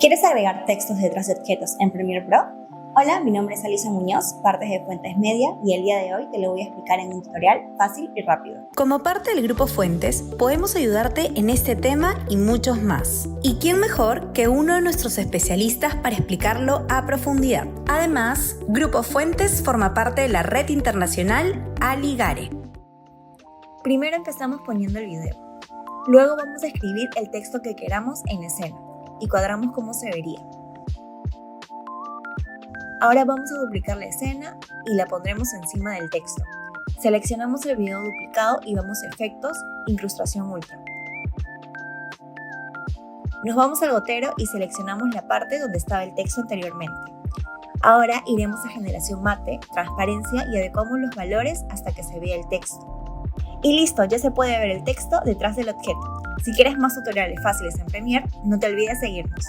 ¿Quieres agregar textos detrás de objetos en Premiere Pro? Hola, mi nombre es Alisa Muñoz, partes de Fuentes Media, y el día de hoy te lo voy a explicar en un tutorial fácil y rápido. Como parte del grupo Fuentes, podemos ayudarte en este tema y muchos más. ¿Y quién mejor que uno de nuestros especialistas para explicarlo a profundidad? Además, Grupo Fuentes forma parte de la red internacional Aligare. Primero empezamos poniendo el video. Luego vamos a escribir el texto que queramos en escena y cuadramos cómo se vería. Ahora vamos a duplicar la escena y la pondremos encima del texto. Seleccionamos el video duplicado y vamos a Efectos, Incrustación Ultra. Nos vamos al gotero y seleccionamos la parte donde estaba el texto anteriormente. Ahora iremos a Generación Mate, Transparencia y adecuamos los valores hasta que se vea el texto. Y listo, ya se puede ver el texto detrás del objeto. Si quieres más tutoriales fáciles en Premiere, no te olvides seguirnos.